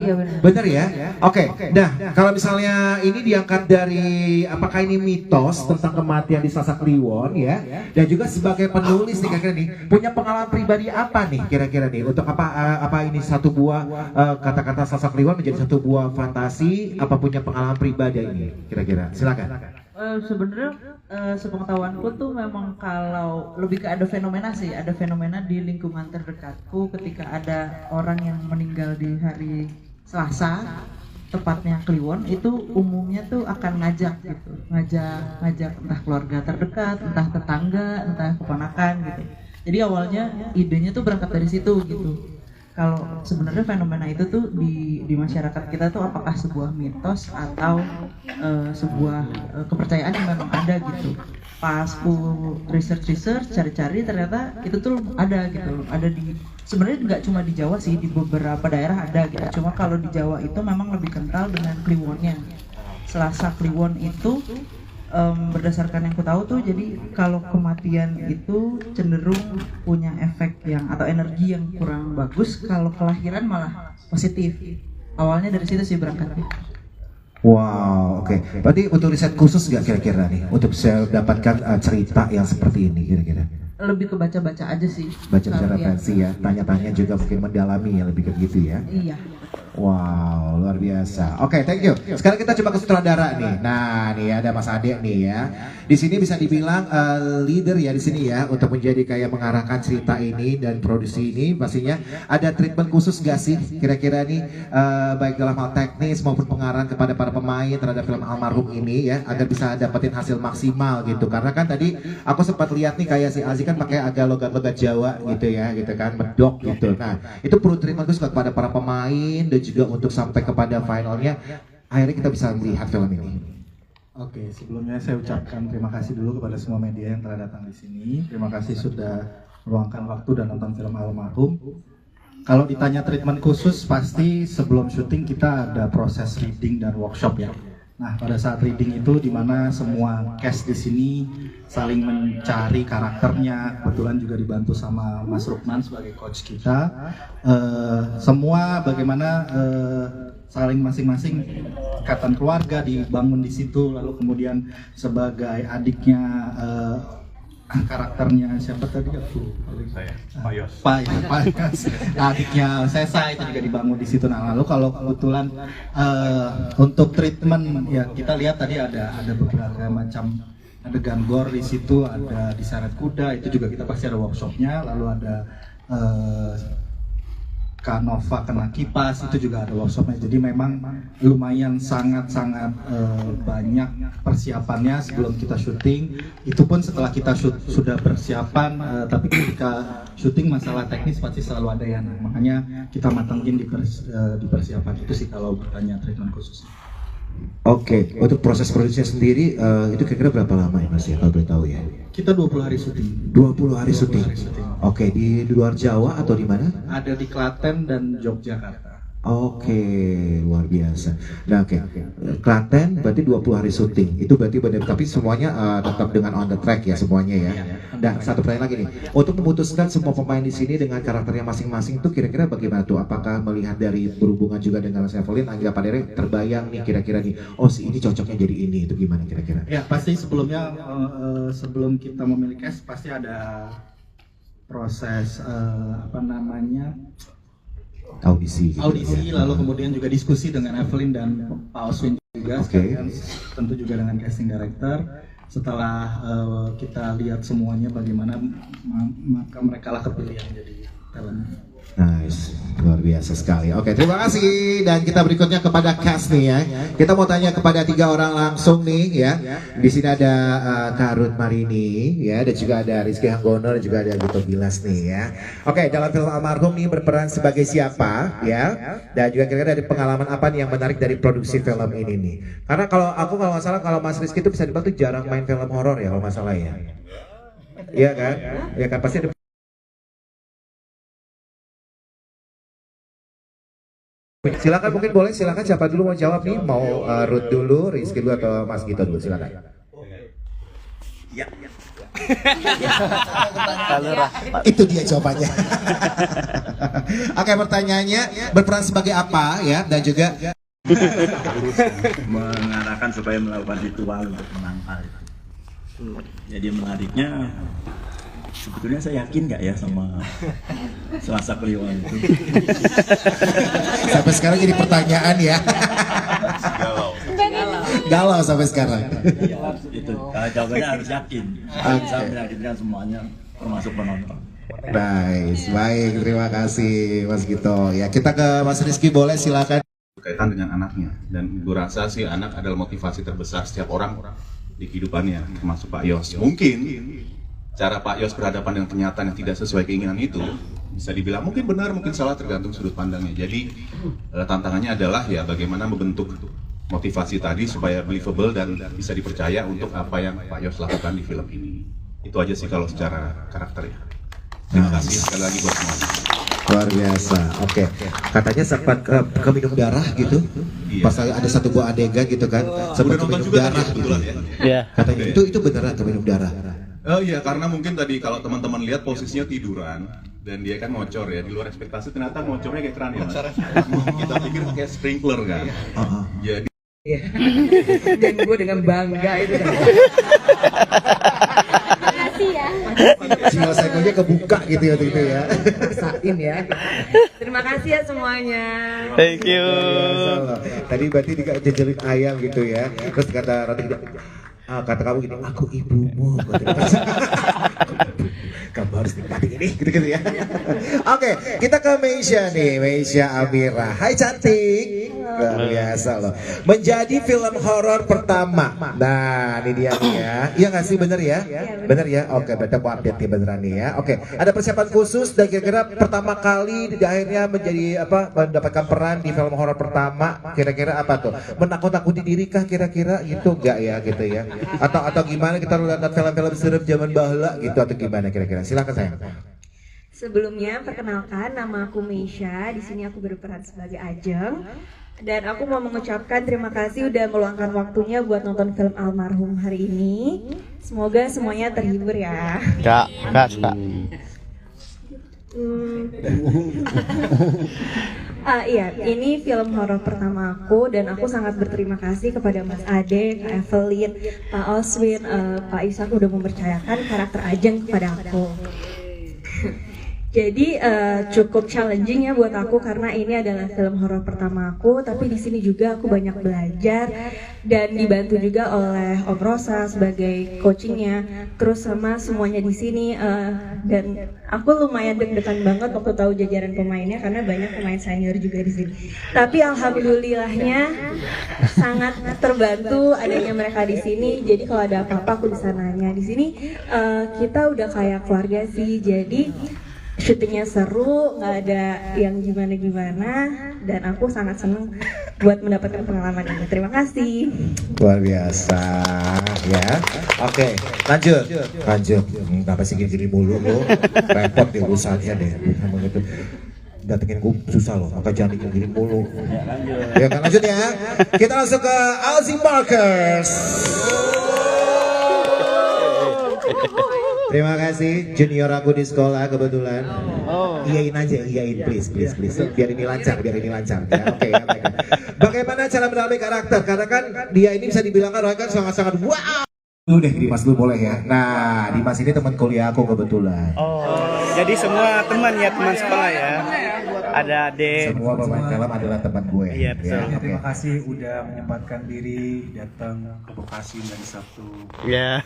Iya benar. Bener ya? Oke. Nah, kalau misalnya ini diangkat dari apakah ini mitos tentang kematian di Sasak Kliwon ya? Dan juga sebagai penulis nih kira-kira nih punya pengalaman pribadi apa nih kira-kira nih untuk apa ini satu buah kata-kata Sasak Kliwon menjadi satu buah fantasi apa punya pengalaman pribadi ini kira-kira? Silakan. Sebenarnya sepengetahuanku tuh memang kalau lebih ke ada fenomena sih, ada fenomena di lingkungan terdekatku ketika ada orang yang meninggal di hari Selasa, tepatnya Kliwon, itu umumnya tuh akan ngajak gitu, ngajak entah keluarga terdekat, entah tetangga, entah keponakan gitu. Jadi awalnya idenya tuh berangkat dari situ gitu. Kalau sebenarnya fenomena itu tuh di masyarakat kita tuh apakah sebuah mitos atau sebuah kepercayaan yang memang ada gitu. Pas ku research cari-cari ternyata itu tuh ada gitu, ada di sebenarnya nggak cuma di Jawa sih, di beberapa daerah ada gitu. Cuma kalau di Jawa itu memang lebih kental dengan Kliwonnya. Selasa Kliwon itu berdasarkan yang ku tahu tuh, jadi kalau kematian itu cenderung punya efek yang atau energi yang kurang bagus, kalau kelahiran malah positif. Awalnya dari situ sih berangkatnya. Wow, oke. Berarti untuk riset khusus nggak kira-kira nih untuk saya dapatkan cerita yang seperti ini kira-kira? Lebih ke baca-baca aja sih. Baca-baca Kalau referensi ya, tanya-tanya juga mungkin mendalami ya lebih ke gitu ya. Iya. Wow, luar biasa. Oke, thank you. Sekarang kita coba ke sutradara nih. Nah, nih ada Mas Ade nih ya. Di sini bisa dibilang leader ya di sini ya untuk menjadi kayak mengarahkan cerita ini dan produksi ini. Pastinya ada treatment khusus gak sih kira-kira nih baik dalam hal teknis maupun pengarahan kepada para pemain terhadap film almarhum ini ya agar bisa dapetin hasil maksimal gitu. Karena kan tadi aku sempat lihat nih kayak si Aziz kan pakai agak logat-logat Jawa gitu ya, gitu kan, medok gitu. Nah, itu perlu treatment khusus kepada para pemain dan juga untuk sampai kepada finalnya akhirnya kita bisa melihat film ini. Oke, sebelumnya saya ucapkan terima kasih dulu kepada semua media yang telah datang di sini. Terima kasih sudah meluangkan waktu dan nonton film almarhum. Kalau ditanya treatment khusus, pasti sebelum syuting kita ada proses reading dan workshop ya. Nah, pada saat reading itu dimana semua cast di sini saling mencari karakternya. Kebetulan juga dibantu sama Mas Rukman sebagai coach kita. Semua bagaimana saling masing-masing ikatan keluarga dibangun di situ. Lalu kemudian sebagai adiknya karakternya siapa tadi aku? Saya, Pak Yos. Pak Yos. Adiknya Sesa itu juga dibangun di situ. Nah, lalu kalau kebetulan untuk treatment ya kita lihat tadi ada beberapa macam adegan gore di situ, ada diseret kuda, itu juga kita pasti ada workshopnya. Lalu ada Kanova kena kipas, itu juga ada workshopnya. Jadi memang lumayan sangat-sangat banyak persiapannya sebelum kita syuting. Itu pun setelah kita sudah persiapan, tapi ketika syuting masalah teknis pasti selalu ada ya. Nah, makanya kita matengin di persiapan itu sih kalau bertanya treatment khusus. Oke, untuk proses produksinya sendiri itu kira-kira berapa lama ya Mas ya kalau boleh tahu ya? Kita 20 hari syuting. 20 hari syuting. 20 hari syuting. Oke, di luar Jawa atau di mana? Ada di Klaten dan Yogyakarta. Oke, luar biasa. Nah, oke. Klaten berarti 20 hari syuting. Itu berarti benar, tapi semuanya tetap dengan on the track ya semuanya ya. Dan satu pertanyaan lagi nih. Untuk memutuskan semua pemain di sini dengan karakternya masing-masing itu kira-kira bagaimana tuh? Apakah melihat dari berhubungan juga dengan Mas Evelyn, Angga Padere terbayang nih kira-kira nih, oh si ini cocoknya jadi ini, itu gimana kira-kira? Ya, pasti sebelumnya sebelum kita memilih cast pasti ada proses Audisi gitu audisi ya. lalu kemudian juga diskusi dengan Evelyn dan Pak Oswin juga sekalian, tentu juga dengan casting director. Setelah kita lihat semuanya bagaimana, maka mereka lah kepilih yang jadi talent. Nice, luar biasa sekali. Oke, terima kasih. Dan kita berikutnya kepada cast nih ya. Kita mau tanya kepada 3 orang langsung nih ya. Di sini ada Kak Ruth Marini ya, dan juga ada Rizky Hanggono dan juga ada Gito Bilas nih ya. Oke, dalam film almarhum nih berperan sebagai siapa ya? Dan juga kira-kira dari pengalaman apa nih yang menarik dari produksi film ini nih? Karena kalau nggak salah kalau Mas Rizky itu bisa dibilang tuh jarang main film horor ya kalau nggak salah ya. Iya kan? Iya kan pasti ada. Silakan mungkin boleh silakan siapa dulu mau jawab nih, mau Ruth dulu, Rizky dulu atau Mas Gito dulu, silakan. Ya. Itu dia jawabannya. Oke, pertanyaannya berperan sebagai apa ya, dan juga mengarahkan supaya melakukan ritual untuk menangkal itu. Jadi menariknya sebetulnya saya yakin nggak ya sama Selasa Kliwon itu. sampai sekarang jadi pertanyaan ya. Galau sampai sekarang. Ya, itu jawabannya harus yakin. Bisa meyakinkan semuanya termasuk penonton. Nice, baik, terima kasih Mas Gito. Ya, kita ke Mas Rizky, boleh silakan. Berkaitan dengan anaknya, dan gue rasa sih anak adalah motivasi terbesar setiap orang di kehidupannya, termasuk Pak Yos. Mungkin cara Pak Yos berhadapan dengan kenyataan yang tidak sesuai keinginan itu bisa dibilang mungkin benar, mungkin salah, tergantung sudut pandangnya. Jadi tantangannya adalah ya bagaimana membentuk motivasi tadi supaya believable dan bisa dipercaya untuk apa yang Pak Yos lakukan di film ini. Itu aja sih kalau secara karakter ya. Terima kasih sekali lagi buat semuanya. Luar biasa. Oke. Katanya sempat ke minum darah gitu. Iya. Pas ada satu buah adegan gitu kan. Sempat ke minum darah gitu. Ya. Katanya itu beneran ke minum darah. Oh iya, karena mungkin tadi kalau teman-teman lihat posisinya tiduran dan dia kan ngocor ya, di luar ekspektasi ternyata ngocornya kayak keran ya. Mas. Kita pikir kayak sprinkler kan. Jadi Dan gue dengan bangga itu. Makasih ya. Jiwa sekonya kebuka gitu ya, gitu ya. Rasain ya. Terima kasih ya semuanya. Thank you. Tadi berarti dijajarin ayam gitu ya. Terus kata Roti, kata kamu gini, aku ibumu. Kamu harus nikmati ini, gitu-gitu ya. Oke, kita ke Meisha nih, Meisha Amira. Hai cantik. Luar biasa loh. Menjadi film horor pertama. Nah, ini dia nih ya. Iya nggak sih, bener ya? Bener ya? Oke, berarti aku update nih beneran nih ya. Oke, ada persiapan khusus dan kira-kira pertama kali di akhirnya menjadi apa? Mendapatkan peran di film horor pertama. Kira-kira apa tuh? Menakut-nakuti diri kah kira-kira gitu nggak ya gitu ya? Atau gimana kita lihat film-film serem zaman baheula gitu atau gimana kira-kira? Silakan sayang. Sebelumnya perkenalkan, nama aku Meisha. Di sini aku berperan sebagai Ajeng. Dan aku mau mengucapkan terima kasih udah meluangkan waktunya buat nonton film Almarhum hari ini. Semoga semuanya terhibur ya. Kak. Iya, ini film horor pertama aku dan aku sangat berterima kasih kepada Mas Ade, Kak Evelyn, Pak Oswin, Pak Ishak udah mempercayakan karakter Ajeng kepada aku. Jadi cukup challenging ya buat aku karena ini adalah film horor pertama aku, tapi di sini juga aku banyak belajar dan dibantu juga oleh Om Rosa sebagai coachingnya, terus sama semuanya di sini dan aku lumayan deg-degan banget waktu tahu jajaran pemainnya karena banyak pemain senior juga di sini. Tapi alhamdulillahnya sangat terbantu adanya mereka di sini. Jadi kalau ada apa-apa aku bisa nanya. Di sini kita udah kayak keluarga sih. Jadi syutingnya seru, nggak ada yang gimana-gimana, dan aku sangat senang buat mendapatkan pengalaman ini. Terima kasih. Luar biasa ya. Oke, lanjut. Kenapa sih gini mulu lo? Repot di urusannya deh. Emang itu datengin gue susah loh, maka jangan gini mulu. Ya kan, lanjut ya. Kita langsung ke Alzi Markers. Terima kasih, junior aku di sekolah kebetulan. Iyain aja, please. Biar ini lancar ya. Oke ya, baik. Bagaimana cara mendalami karakter? Karena kan dia ini bisa dibilang kan sangat-sangat wow. Udah Dimas dulu boleh ya. Nah, Dimas ini teman kuliah aku kebetulan. Jadi semua teman ya, teman sekolah ya. Ada Ade. Semua pemain film adalah teman gue. Iya, betul. Ya, Terima kasih udah menyempatkan diri datang ke Bekasi dari Sabtu. Ya.